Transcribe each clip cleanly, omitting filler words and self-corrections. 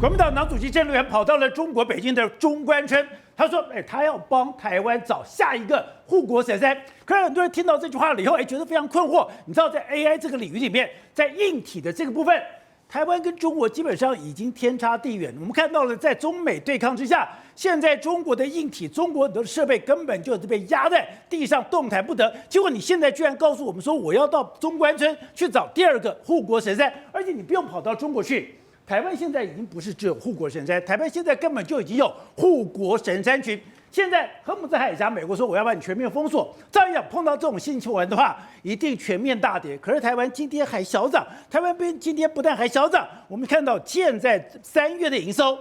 国民党党主席郑丽媛跑到了中国北京的中关村，他说：“他要帮台湾找下一个护国神山。”可是很多人听到这句话了以后，觉得非常困惑。你知道，在 AI 这个领域里面，在硬体的这个部分，台湾跟中国基本上已经天差地远。我们看到了，在中美对抗之下，现在中国的硬体、中国的设备根本就是被压在地上，动弹不得。结果你现在居然告诉我们说，我要到中关村去找第二个护国神山，而且你不用跑到中国去。台湾现在已经不是只有护国神山，台湾现在根本就已经有护国神山群。现在荷姆兹海峡，美国说我要把你全面封锁，照样碰到这种新新闻的话，一定全面大跌。可是台湾今天还小涨，台湾今天不但还小涨，我们看到现在3月的营收，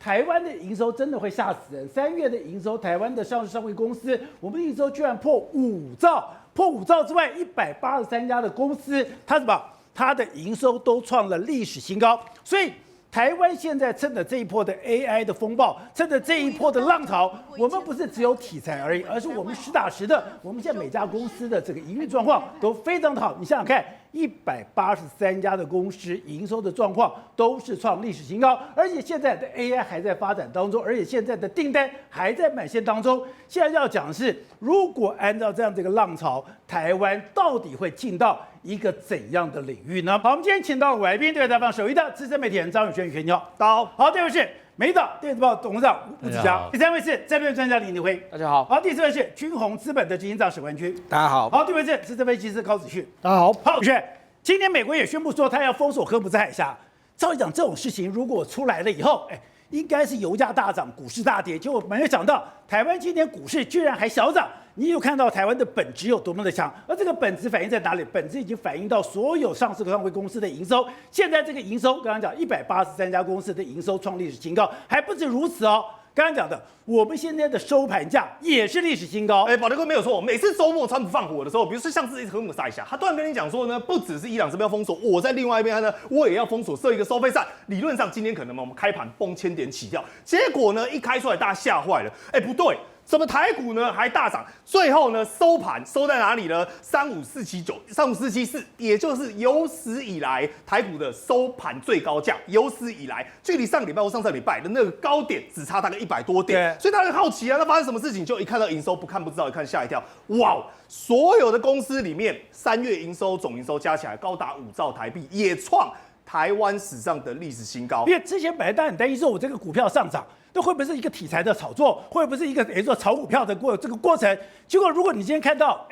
台湾的营收真的会吓死人。3月的营收，台湾的上市上柜公司，我们营收居然破5兆，破5兆之外，183家的公司，它什么？它的营收都创了历史新高，所以台湾现在趁着这一波的 AI 的风暴，趁着这一波的浪潮，我们不是只有题材而已，而是我们实打实的，我们现在每家公司的这个营运状况都非常的好。你想想看，183家的公司营收的状况都是创历史新高，而且现在的 AI 还在发展当中，而且现在的订单还在满线当中。现在要讲的是，如果按照这样的一个浪潮，台湾到底会进到一个怎样的领域呢？好，我们今天请到了来宾，对台湾首席的资深媒体人张宇轩，宇轩你好。大家好。好，第二位是美岛电子报董事长吴子嘉，第三位是战略专家林立辉，大家好。好，第四位是君鸿资本的执行长史文君，大家好。好，第五位是资深分析师高子旭，大家好。好，宇轩，今天美国也宣布说他要封锁荷姆兹海峡。照理讲，这种事情如果出来了以后，应该是油价大涨，股市大跌。结果没有想到，台湾今年股市居然还小涨。你有看到台湾的本质有多么的强，而这个本质反映在哪里？本质已经反映到所有上市上柜公司的营收。现在这个营收，刚刚讲183家公司的营收创历史新高，还不止如此哦。刚刚讲的，我们现在的收盘价也是历史新高。宝德哥没有错，每次周末川普放火的时候，比如说像是荷姆斯海峡，他突然跟你讲说呢，不只是伊朗这边要封锁，我在另外一边呢，我也要封锁设一个收费站。理论上今天可能我们开盘崩1000点起跳，结果呢一开出来大家吓坏了，不对。什么台股呢还大涨，最后呢收盘收在哪里呢？35474，也就是有史以来台股的收盘最高价，有史以来距离上个礼拜或上上礼拜的那个高点只差大概100多点，所以大家很好奇啊，那发生什么事情？就一看到营收不看不知道，一看吓一跳，哇！所有的公司里面3月营收总营收加起来高达5兆台币，也创台湾史上的历史新高。因为之前本来大家很担心说，我这个股票上涨，这会不会是一个题材的炒作，会不会是一个等于说炒股票的这个过程？结果如果你今天看到，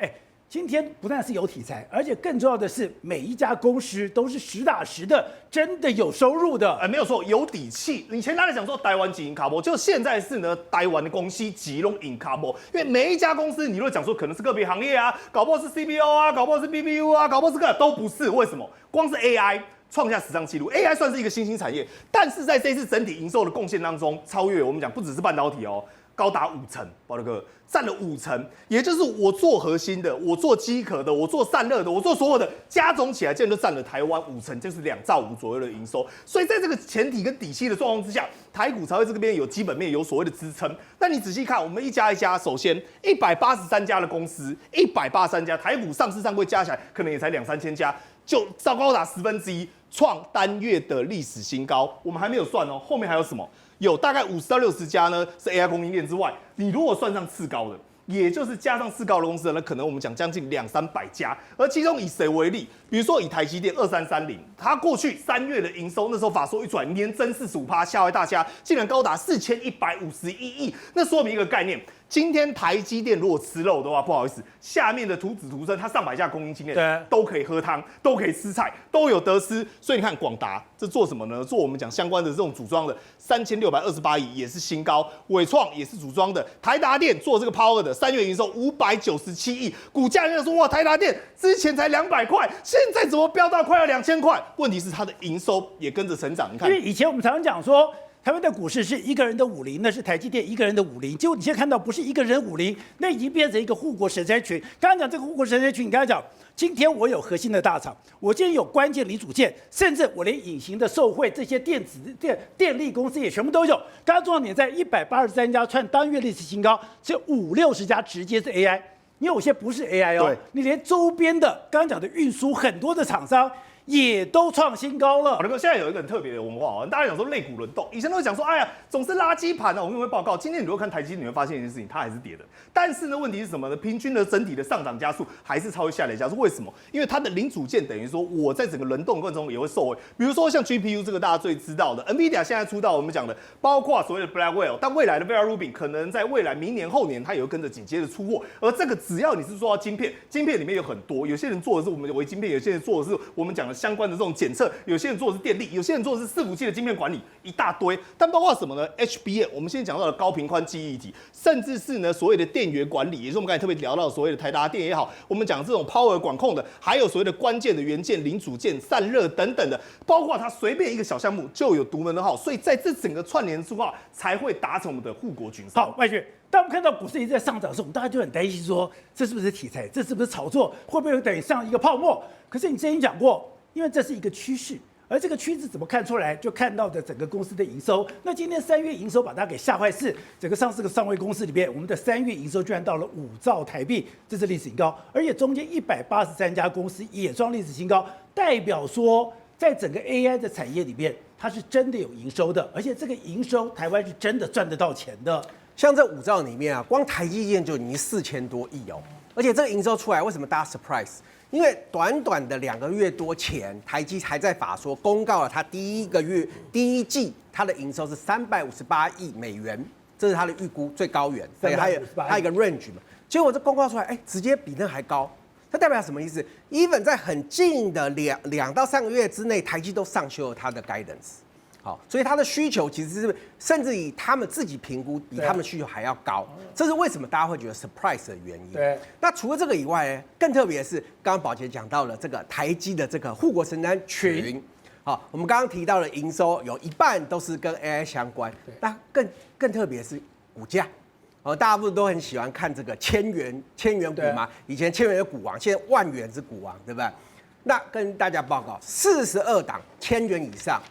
今天不但是有题材，而且更重要的是，每一家公司都是实打实的，真的有收入的。没有错，有底气。以前大家讲说台湾几赢卡波，就现在是呢，台湾的公司几拢赢卡波。因为每一家公司，你如果讲说可能是个别行业啊，搞不好是 CPO 啊，搞不好是 BBU 啊，搞不好是个都不是。为什么？光是 AI。创下史上纪录 ，AI 算是一个新兴产业，但是在这次整体营收的贡献当中，超越我们讲不只是半导体哦，高达50%，宝德哥占了50%，也就是我做核心的，我做机壳的，我做散热的，我做所有的加总起来，竟然就占了台湾50%，就是2兆5左右的营收。所以在这个前提跟底气的状况之下，台股才会这边有基本面有所谓的支撑。但你仔细看，我们一家一家，首先183家的公司，183家台股上市上柜加起来，可能也才2、3千家。就高达1/10，创单月的历史新高。我们还没有算哦，后面还有什么？有大概50到60家呢，是 AI 供应链之外，你如果算上次高的，也就是加上次高的公司呢，可能我们讲将近200-300家。而其中以谁为例？比如说以台积电2330，它过去3月的营收，那时候法说一出来，年增45%，吓坏大家，竟然高达4151亿。那说明一个概念。今天台积电如果吃肉的话，不好意思，下面的图子图生，它上百家供应链都可以喝汤，都可以吃菜，都有得吃。所以你看广达这做什么呢？做我们讲相关的这种组装的3628亿也是新高，伟创也是组装的，台达电做这个 Power 的3月营收597亿，股价人家说哇，台达电之前才200块，现在怎么飙到快要2000块？问题是它的营收也跟着成长，你看，因为以前我们常常讲说。台湾的股市是一个人的武林，那是台积电一个人的武林。结果你现在看到不是一个人武林，那已经变成一个护国神山群。刚刚讲这个护国神山群，你刚才讲，今天我有核心的大厂，我今天有关键零组件，甚至我连隐形的受惠这些电力公司也全部都有。刚刚重点在183家创单月历史新高，只有50-60家直接是 AI，你有些不是 AI 哦，你连周边的刚刚讲的运输很多的厂商。也都创新高了。那个现在有一个很特别的文化大家讲说类股轮动，以前都会讲说，哎呀，总是垃圾盘我们会报告，今天你如果看台积，你会发现一件事情，它还是跌的。但是呢，问题是什么呢？平均的整体的上涨加速还是超越下跌加速。为什么？因为它的零组件等于说，我在整个轮动过程中也会受惠。比如说像 GPU 这个大家最知道的 ，NVIDIA 现在出到我们讲的，包括所谓的 Blackwell， 但未来的 Vera Rubin 可能在未来明年后年，它也会跟着紧接着出货。而这个只要你是做到晶片，晶片里面有很多，有些人做的是我们微晶片，有些人做的是我们讲的相关的这种检测，有些人做的是电力，有些人做的是伺服器的晶片管理，一大堆。但包括什么呢 ？HBM， 我们现在讲到的高频宽记忆体，甚至是呢所谓的电源管理，也就是我们刚才特别聊到所谓的台达电也好，我们讲这种 power 管控的，还有所谓的关键的元件、零组件、散热等等的，包括它随便一个小项目就有独门的号，所以在这整个串联之后才会达成我们的护国军好，外学。当我们看到股市一直在上涨的时候，我们大家就很担心说，这是不是题材？这是不是炒作？会不会等于上一个泡沫？可是你之前讲过，因为这是一个趋势，而这个趋势怎么看出来？就看到的整个公司的营收。那今天3月营收把大家给吓坏，是整个上市的上位公司里面，我们的3月营收居然到了5兆台币，这是历史新高，而且中间183家公司也创历史新高，代表说在整个 AI 的产业里面，它是真的有营收的，而且这个营收台湾是真的赚得到钱的。像这5兆里面光台积电就已经4000多亿而且这个营收出来，为什么大家 surprise？ 因为短短的2个月多前，台积还在法说公告了它第一季它的营收是358亿美元，这是它的预估最高源，还有一个 range 嘛。结果这公告出来，直接比那还高。它代表什么意思 ？even 在很近的两到3个月之内，台积都上修了它的 guidance。好，所以它的需求其实是甚至以他们自己评估，比他们需求还要高，这是为什么大家会觉得 surprise 的原因。对，那除了这个以外，更特别的是，刚刚宝洁讲到了这个台积的这个护国神山群。好，我们刚刚提到的营收有一半都是跟 AI 相关，那更特别是股价。大家不是都很喜欢看这个千元股吗？以前千元是股王，现在万元是股王，对不对？那跟大家报告，42档1000元以上。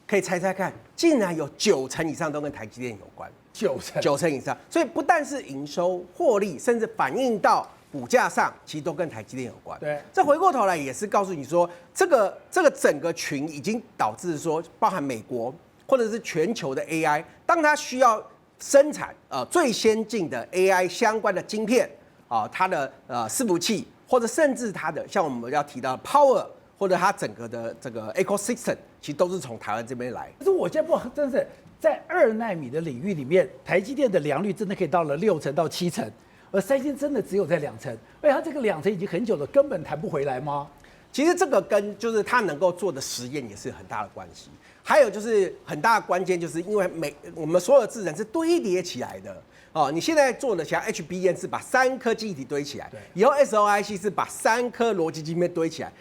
可以猜猜看，竟然有90%以上都跟台积电有关，90%以上，所以不但是营收、获利，甚至反映到股价上，其实都跟台积电有关。对，这回过头来也是告诉你说，这个整个群已经导致说，包含美国或者是全球的 AI， 当它需要生产最先进的 AI 相关的晶片它的伺服器，或者甚至它的像我们要提到的 Power。或者它整个的这个 ecosystem 其实都是从台湾这边来。可是我现在不真是在2奈米的领域里面，台积电的良率真的可以到了6成到7成，而三星真的只有在2成，而且它这个2成已经很久了，根本弹不回来吗？其实这个跟就是它能够做的实验也是很大的关系。还有就是很大的关键，就是因为我们所有的制程是堆叠起来的。你现在做的像 HBM 是把3颗记忆体堆起来，以后 SOIC 是把3颗逻辑晶片堆起来。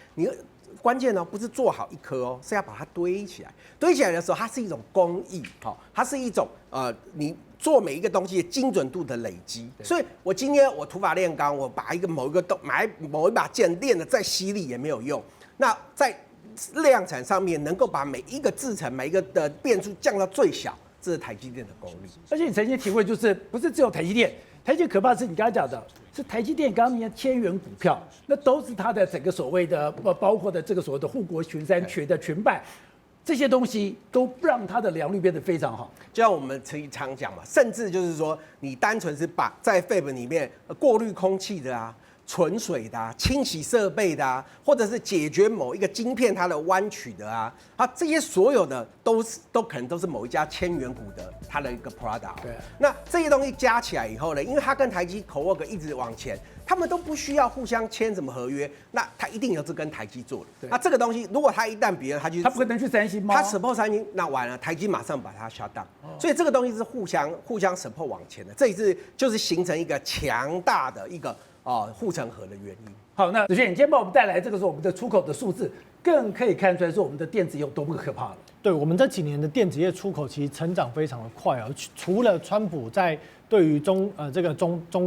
关键不是做好1颗是要把它堆起来。堆起来的时候，它是一种工艺，它是一种你做每一个东西的精准度的累积。所以我今天我土法炼钢，我把某一把剑练得再犀利也没有用。那在量产上面能够把每一个制程、每一个的变数降到最小，这是台积电的功力。而且你曾经体会，就是不是只有台积电，台积电可怕的是你刚才讲的。是台积电刚刚那些1000元股票，那都是它的整个所谓的包括的这个所谓的护国群山群的群败，这些东西都让它的良率变得非常好。就像我们常讲嘛，甚至就是说，你单纯是把在 Fab 里面过滤空气的纯水的清洗设备的或者是解决某一个晶片它的弯曲的这些所有的都可能都是某一家1000元股的它的一个 product。对，那这些东西加起来以后呢，因为它跟台积 Cowork 一直往前，他们都不需要互相签什么合约，那它一定有是跟台积做的。那这个东西如果它一旦别人他不可能去三星吗？他 support 三星，那完了，台积马上把它 shut down。所以这个东西是互相 support 往前的，这一次就是形成一个强大的一个护城河的原因。好，那子轩，你今天帮我们带来这个是我们的出口的数字，更可以看出来说我们的电子业有多么可怕了。对，我们这几年的电子业出口其实成长非常的快除了川普在对于中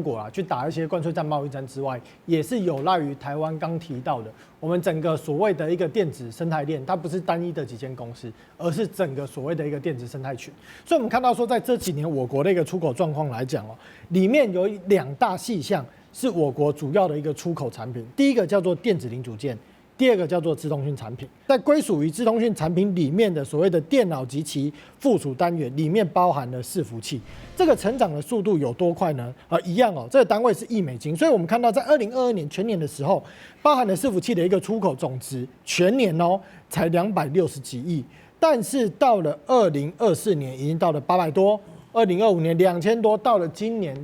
国去打一些关税战、贸易战之外，也是有赖于台湾刚提到的，我们整个所谓的一个电子生态链，它不是单一的几间公司，而是整个所谓的一个电子生态群。所以我们看到说，在这几年我国的一个出口状况来讲里面有2大细项是我国主要的一个出口产品，第一个叫做电子零组件，第二个叫做资通讯产品，在归属于资通讯产品里面的所谓的电脑及其附属单元里面包含了伺服器，这个成长的速度有多快呢？一样哦，这个单位是$1，所以我们看到在2022年全年的时候，包含了伺服器的一个出口总值，全年哦才260几亿，但是到了2024年已经到了800多，2025年2000多，到了今年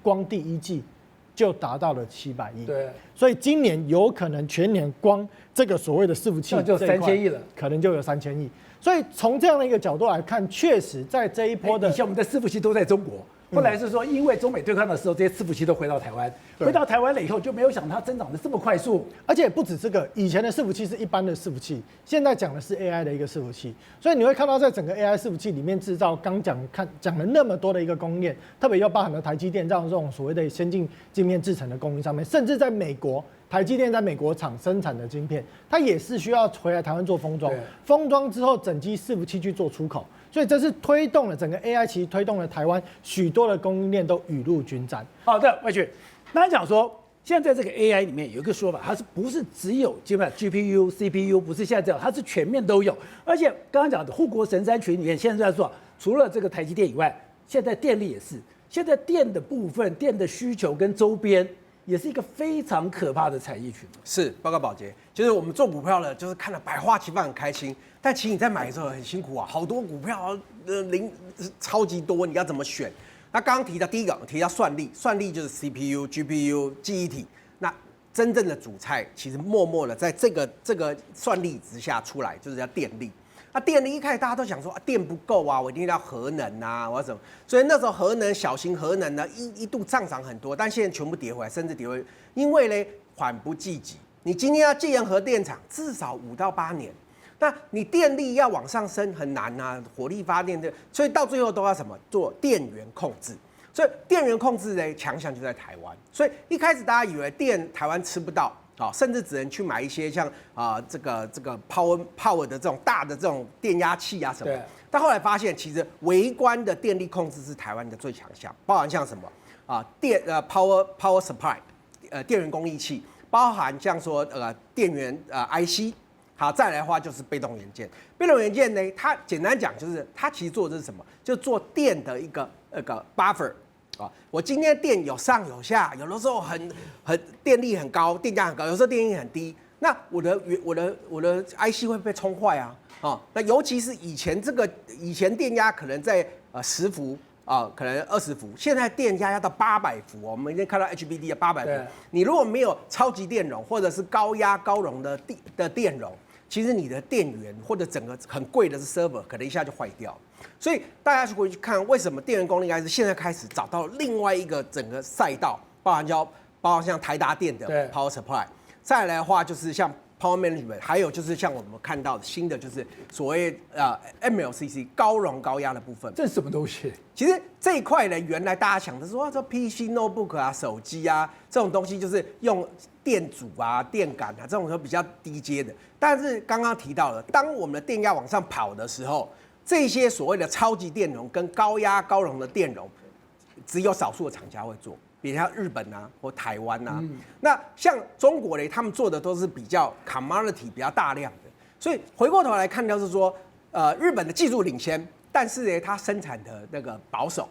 光第一季就达到了700亿。对，所以今年有可能全年光这个所谓的伺服器就3000亿了，可能就有3000亿。所以从这样的一个角度来看，确实在这一波的，以前我们的伺服器都在中国。后来是说，因为中美对抗的时候，这些伺服器都回到台湾，回到台湾了以后，就没有想到它增长的这么快速。而且不止这个，以前的伺服器是一般的伺服器，现在讲的是 AI 的一个伺服器，所以你会看到在整个 AI 伺服器里面制造，刚讲了那么多的一个供应链，特别又包含了台积电这样这种所谓的先进晶片制成的供应上面，甚至在美国。台积电在美国厂生产的晶片，它也是需要回来台湾做封装，封装之后整机伺服器去做出口，所以这是推动了整个 AI， 其实推动了台湾许多的供应链都雨露均沾。好的，魏群，刚才讲说，现在这个 AI 里面有一个说法，它是不是只有基本上 GPU、CPU 不是现在这样，它是全面都有，而且刚刚讲的护国神山群里面，现在在说，除了这个台积电以外，现在电力也是，现在电的部分，电的需求跟周边。也是一个非常可怕的产业群。是，报告宝杰，就是我们做股票的，就是看了百花齐放很开心，但其实你在买的时候很辛苦啊，好多股票超级多，你要怎么选？那刚刚提到第一个，提到算力，算力就是 CPU、GPU、记忆体。那真正的主菜，其实默默的在这个算力之下出来，就是叫电力。那电力一开始大家都想说电不够啊，我一定要核能啊，我要什么？所以那时候核能、小型核能呢一度上涨很多，但现在全部跌回来，甚至跌回，因为呢缓不济急。你今天要建一核电厂，至少5到8年，那你电力要往上升很难啊，火力发电的，所以到最后都要什么做电源控制。所以电源控制呢强项就在台湾，所以一开始大家以为台湾吃不到。甚至只能去买一些像这个 power 的这种大的这种电压器啊什么。但后来发现，其实微观的电力控制是台湾的最强项，包含像什么power supply 电源供应器，包含像说电源IC。好，再来的话就是被动元件。被动元件呢，它简单讲就是它其实做的是什么？就做电的一个buffer。我今天电有上有下，有的时候很电力很高，电价很高，有时候电力很低。那我的 IC 会被冲坏啊！那尤其是以前电压可能在10伏可能20伏，现在电压要到800伏。我们已经看到 HBD 的800伏。你如果没有超级电容或者是高压高容的电容，其实你的电源或者整个很贵的 server 可能一下就坏掉。所以大家回去看，为什么电源供应应现在开始找到另外一个整个赛道，包含像台达电的 power supply， 再来的话就是像 power management， 还有就是像我们看到的新的就是所谓MLCC 高容高压的部分。这是什么东西？其实这一块呢，原来大家想的说这 PC notebook 啊、手机啊这种东西，就是用电阻啊、电感啊这种都比较低阶的。但是刚刚提到了，当我们的电压往上跑的时候，这些所谓的超级电容跟高压高容的电容，只有少数的厂家会做，比如像日本啊或台湾啊。那像中国呢，他们做的都是比较 commodity 比较大量的。所以回过头来看到是说，日本的技术领先，但是呢，它生产的那个保守，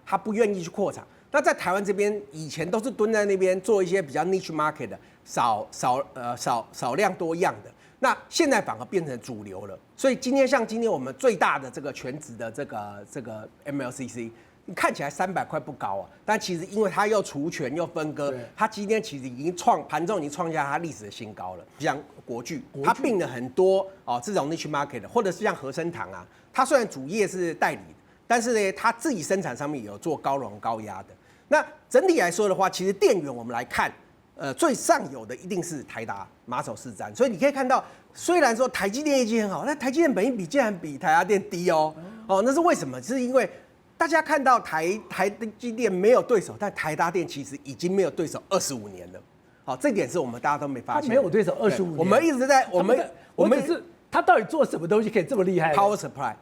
它不愿意去扩厂。那在台湾这边，以前都是蹲在那边做一些比较 niche market 的，少量多样的。那现在反而变成主流了，所以今天我们最大的这个全职的这个 MLCC， 你看起来300块不高啊，但其实因为它又除权又分割，它今天其实已经盘中已经创下它历史的新高了。像国巨，它并了很多这种 niche market 的，或者是像和生堂啊，它虽然主业是代理的，但是呢，它自己生产上面也有做高容高压的。那整体来说的话，其实电源我们来看。最上游的一定是台达马首是瞻，所以你可以看到，虽然说台积电业绩很好，但台积电本益比竟然比台达电低哦。那是为什么？是因为大家看到台积电没有对手，但台达电其实已经没有对手25年了。这点是我们大家都没发现。他没有对手25年。我们一直在我们是他到底做什么东西可以这么厉害 ？Power supply。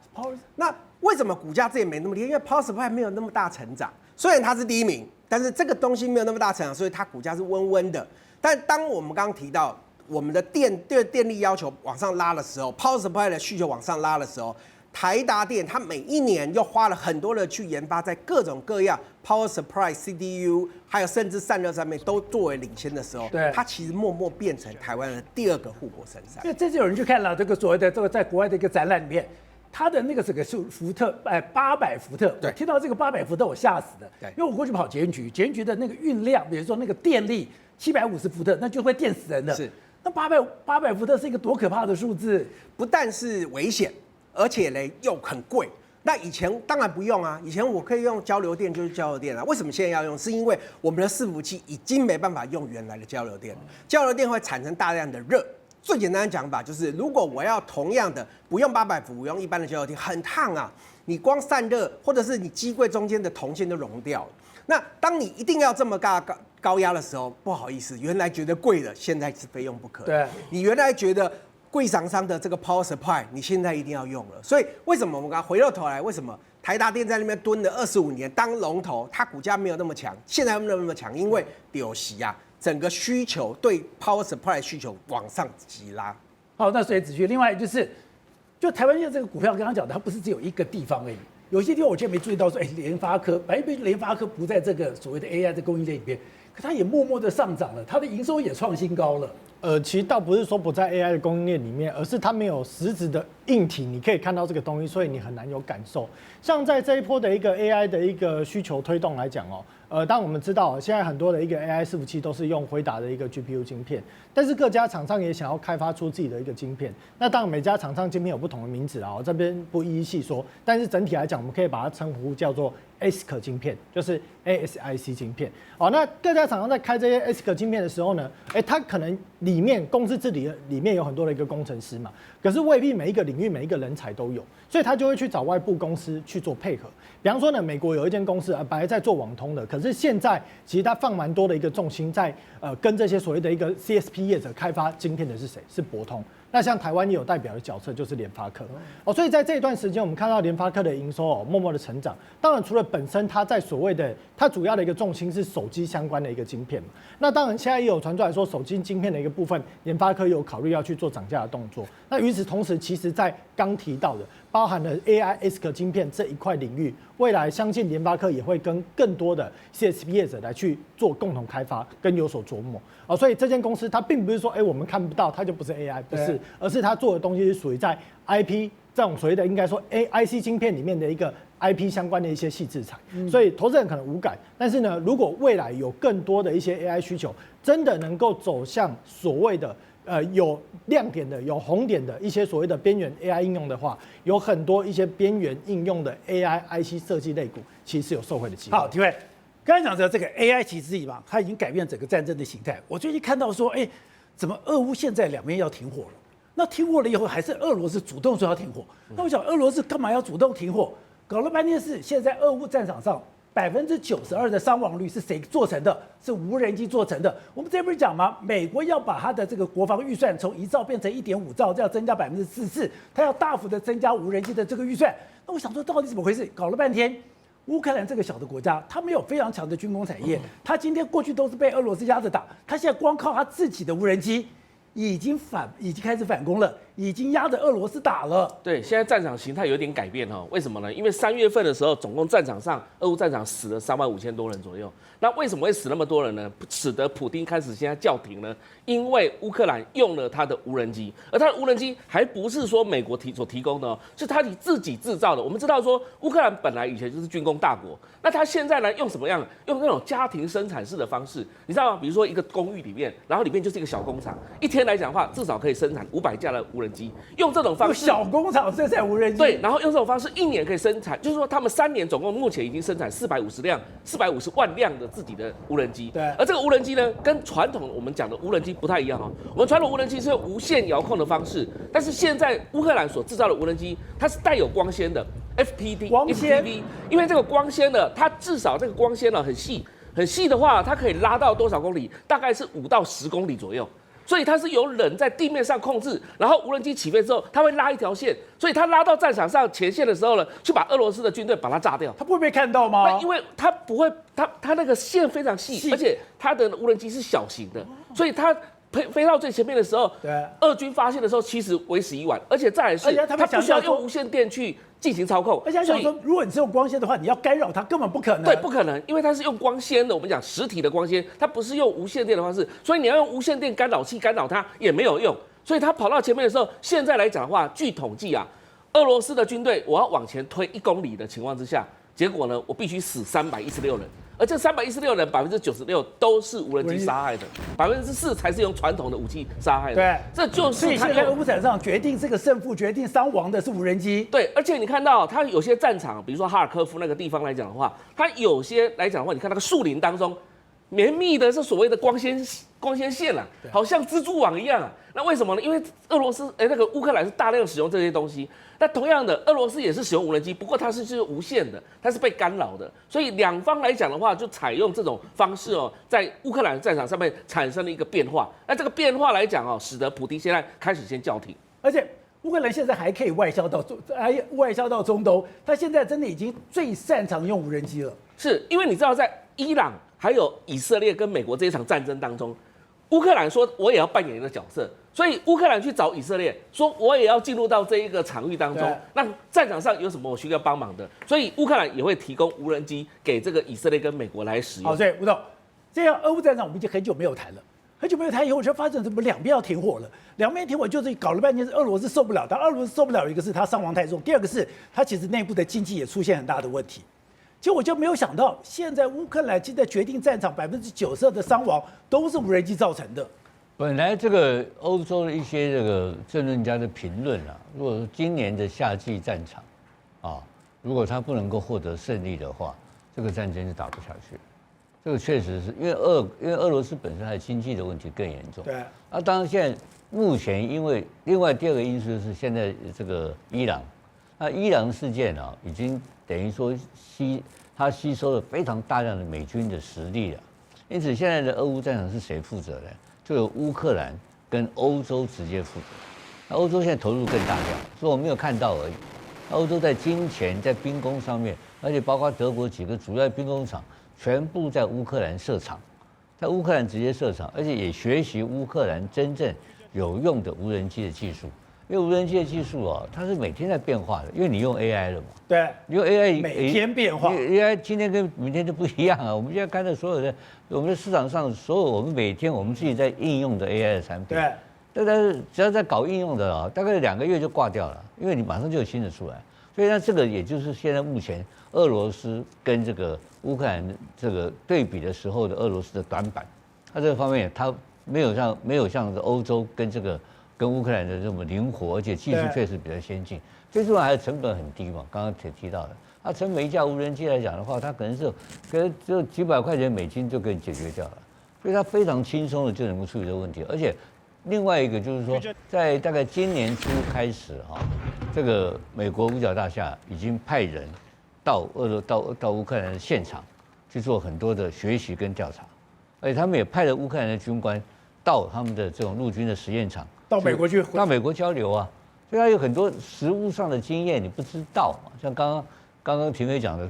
那为什么股价这也没那么厉害？因为 Power supply 没有那么大成长，虽然它是第一名。但是这个东西没有那么大成长，所以它股价是温温的。但当我们刚刚提到我们的电力要求往上拉的时候 ，power supply 的需求往上拉的时候，台达电它每一年又花了很多的去研发，在各种各样 power supply、CDU， 还有甚至散热上面都作为领先的时候，对它其实默默变成台湾的第2个护国神山。因为这次有人去看了这个所谓的这个在国外的一个展览里面，它的那个是福特800伏特，对我听到这个800伏特我吓死了，对因为我过去跑捷运局的那个运量，比如说那个电力750伏特，那就会电死人的。是，那800伏特是一个多可怕的数字。不但是危险，而且呢又很贵。那以前当然不用啊，以前我可以用交流电就是交流电啊。为什么现在要用？是因为我们的伺服器已经没办法用原来的交流电了，交流电会产生大量的热。最简单的讲法就是，如果我要同样的不用800伏，我用一般的交流电，很烫啊，你光散热或者是你机柜中间的铜线都融掉了。那当你一定要这么高压的时候，不好意思，原来觉得贵的，现在是非用不可。对，你原来觉得贵厂商的这个 power supply， 你现在一定要用了。所以为什么我们刚回过头来，为什么台达电在那边蹲了25年当龙头，它股价没有那么强，现在没有那么强？因为有息啊，整个需求对 power supply 需求往上急拉。好，那所以子旭，另外就是就台湾现在这个股票，刚刚讲的，它不是只有一个地方而已。有些地方我今天没注意到说，联发科，本来联发科不在这个所谓的 AI 的供应链里面，可它也默默的上涨了，它的营收也创新高了。其实倒不是说不在 AI 的供应链里面，而是它没有实质的硬体，你可以看到这个东西，所以你很难有感受。像在这一波的一个 AI 的一个需求推动来讲哦，当我们知道现在很多的一个 AI 伺服器都是用辉达的一个 GPU 晶片，但是各家厂商也想要开发出自己的一个晶片。那当然每家厂商晶片有不同的名字啊，我这边不一一细说，但是整体来讲，我们可以把它称呼叫做 ASIC 晶片，就是 ASIC 晶片。哦，那各家厂商在开这些 ASIC 晶片的时候呢，它可能里面公司治理里面有很多的一个工程师嘛，可是未必每一个领域每一个人才都有，所以他就会去找外部公司去做配合。比方说呢，美国有一间公司本来在做网通的，可是现在其实它放蛮多的一个重心在跟这些所谓的一个 CSP 业者开发晶片的是谁？是博通。那像台湾也有代表的角色，就是联发科哦，所以在这一段时间，我们看到联发科的营收默默的成长。当然，除了本身它在所谓的它主要的一个重心是手机相关的一个晶片嘛，那当然现在也有传出来说，手机晶片的一个部分，联发科有考虑要去做涨价的动作。那与此同时，其实在刚提到的，包含了 AI ASIC 晶片这一块领域，未来相信联发科也会跟更多的 CSP 业者来去做共同开发，跟有所琢磨。哦，所以这间公司它并不是说，我们看不到它就不是 AI， 不是，而是它做的东西是属于在 IP 这种所谓的应该说 IC 晶片里面的一个 IP 相关的一些细制材，所以投资人可能无感，但是呢，如果未来有更多的一些 AI 需求，真的能够走向所谓的有亮点的、有红点的一些所谓的边缘 AI 应用的话，有很多一些边缘应用的 AI IC 设计类股，其实是有受惠的机会。好，体会。刚才讲的这个 AI 其实嘛，它已经改变整个战争的形态。我最近看到说，怎么俄乌现在两边要停火了？那停火了以后，还是俄罗斯主动说要停火。那我想，俄罗斯干嘛要主动停火？搞了半天是现在俄乌战场上92%的伤亡率是谁做成的？是无人机做成的。我们这不是讲吗？美国要把它的这个国防预算从1兆变成1.5兆，这要增加44%，它要大幅的增加无人机的这个预算。那我想说，到底怎么回事？搞了半天。乌克兰这个小的国家，它没有非常强的军工产业，它今天过去都是被俄罗斯压着打，它现在光靠它自己的无人机，已经开始反攻了，已经压着俄罗斯打了。对，现在战场形态有点改变为什么呢？因为3月份的时候，总共战场上俄乌战场死了35000多人左右。那为什么会死那么多人呢？使得普丁开始现在叫停呢？因为乌克兰用了他的无人机，而他的无人机还不是说美国所提供的是他自己制造的。我们知道说乌克兰本来以前就是军工大国，那他现在呢用什么样？用那种家庭生产式的方式，你知道吗？比如说一个公寓里面，然后里面就是一个小工厂，一天来讲的话，至少可以生产500架的无人机。用这种方式，小工厂生产无人机，对，然后用这种方式1年可以生产，就是说他们3年总共目前已经生产450万辆的自己的无人机。对，而这个无人机呢，跟传统我们讲的无人机不太一样我们传统无人机是用无线遥控的方式，但是现在乌克兰所制造的无人机，它是带有光纤的 FPV，因为这个光纤呢，它至少这个光纤呢很细的话，它可以拉到多少公里？大概是5到10公里左右。所以它是由人在地面上控制，然后无人机起飞之后，它会拉一条线，所以它拉到战场上前线的时候呢，去把俄罗斯的军队把它炸掉。它不会被看到吗？因为它不会，它那个线非常细，而且它的无人机是小型的，所以它飞到最前面的时候，对，俄军发现的时候其实为时已晚，而且再来是而且他们不需要用无线电去进行操控，而且想说，如果你是用光纤的话，你要干扰它根本不可能。对，不可能，因为它是用光纤的，我们讲实体的光纤，它不是用无线电的方式，所以你要用无线电干扰器干扰它也没有用。所以它跑到前面的时候，现在来讲的话，据统计啊，俄罗斯的军队我要往前推1公里的情况之下，结果呢，我必须死316人。而这316人96%都是无人机杀害的，4%才是用传统的武器杀害的。对，这就是所以现在俄乌战场决定这个胜负、决定伤亡的是无人机。对，而且你看到它有些战场，比如说哈尔科夫那个地方来讲的话，它有些来讲的话，你看那个树林当中绵密的是所谓的光纤线啊，好像蜘蛛网一样啊。那为什么呢？因为俄罗斯那个乌克兰是大量使用这些东西。那同样的，俄罗斯也是使用无人机，不过它是无线的，它是被干扰的。所以两方来讲的话，就采用这种方式哦，在乌克兰战场上面产生了一个变化。那这个变化来讲哦，使得普丁现在开始先叫停，而且乌克兰现在还可以外销到中东，他现在真的已经最擅长用无人机了。是因为你知道，在伊朗还有以色列跟美国这一场战争当中，乌克兰说我也要扮演一个角色。所以乌克兰去找以色列，说我也要进入到这一个场域当中。那战场上有什么我需要帮忙的？所以乌克兰也会提供无人机给这个以色列跟美国来使用。好，所以吴总，这样俄乌战场我们已经很久没有谈了，很久没有谈以后，就发现怎么两边要停火了？两边停火就是搞了半天，是俄罗斯受不了。但俄罗斯受不了，一个是他伤亡太重，第二个是他其实内部的经济也出现很大的问题。其实我就没有想到，现在乌克兰现在决定战场90%的伤亡都是无人机造成的。本来这个欧洲的一些这个政论家的评论啊，如果说今年的夏季战场啊，如果他不能够获得胜利的话，这个战争就打不下去。这个确实是因为俄罗斯本身它的经济的问题更严重。对。啊，当然现在目前因为另外第二个因素是现在这个伊朗，那伊朗事件啊，已经等于说它吸收了非常大量的美军的实力了，因此现在的俄乌战场是谁负责的？就有乌克兰跟欧洲直接负责，那欧洲现在投入更大量，所以我没有看到而已。欧洲在金钱、在兵工上面，而且包括德国几个主要兵工厂，全部在乌克兰设厂，在乌克兰直接设厂，而且也学习乌克兰真正有用的无人机的技术。因为无人机的技术啊，它是每天在变化的，因为你用 AI 了嘛。对，你用 AI 每天变化 ，AI 今天跟明天就不一样啊。我们现在看到所有的，我们的市场上所有我们每天我们自己在应用的 AI 的产品，对，但是只要在搞应用的啊，大概2个月就挂掉了，因为你马上就有新的出来。所以呢，这个也就是现在目前俄罗斯跟这个乌克兰这个对比的时候的俄罗斯的短板，它这个方面它没有像欧洲跟乌克兰的这么灵活，而且技术确实比较先进。最重要还是成本很低嘛，刚刚也提到了。它成本一架无人机来讲的话，它可能就几百块钱美金就可以解决掉了，所以它非常轻松的就能够处理这个问题。而且另外一个就是说，在大概今年初开始哈，这个美国五角大厦已经派人到乌克兰的现场去做很多的学习跟调查，而且他们也派了乌克兰的军官到他们的这种陆军的实验场。到美国交流啊，所以他有很多实务上的经验，你不知道嘛？像刚刚廷飞讲的，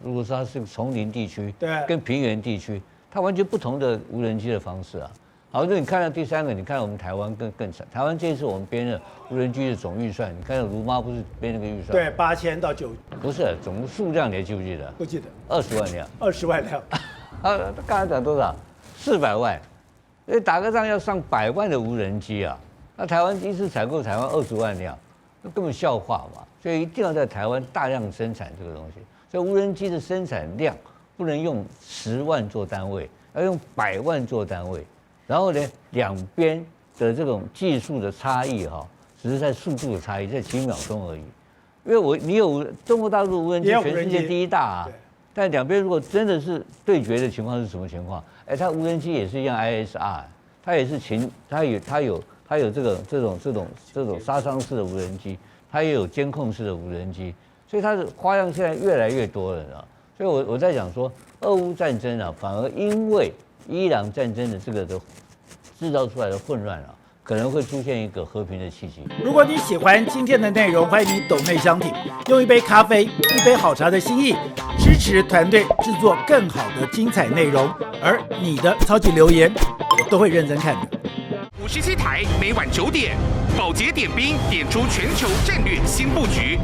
如果说它是丛林地区，对，跟平原地区，它完全不同的无人机的方式啊。好，那你看到第三个，你看我们台湾更惨，台湾这一次我们编的无人机的总预算，你看到卢妈不是编那个预算？对，8000到9，不是总数量，你还记不记得？不记得。20万辆。20万辆。啊，刚才讲多少？400万。因为打个仗要上100万的无人机啊。那台湾第一次采购台湾20万辆，那根本笑话嘛！所以一定要在台湾大量生产这个东西。所以无人机的生产量不能用10万做单位，要用100万做单位。然后呢，两边的这种技术的差异哈，只是在速度的差异，在几秒钟而已。因为你有中国大陆无人机全世界第一大啊，但两边如果真的是对决的情况是什么情况？它无人机也是一样 ISR， 它也是它有这种杀伤式的无人机，它也有监控式的无人机，所以它的花样现在越来越多了啊。所以我在讲说，俄乌战争啊，反而因为伊朗战争的这个的制造出来的混乱啊，可能会出现一个和平的契机。如果你喜欢今天的内容，欢迎你抖内相挺，用一杯咖啡、一杯好茶的心意，支持团队制作更好的精彩内容。而你的超级留言，我都会认真看的。57台，每晚9点，宝洁点兵点出全球战略新布局。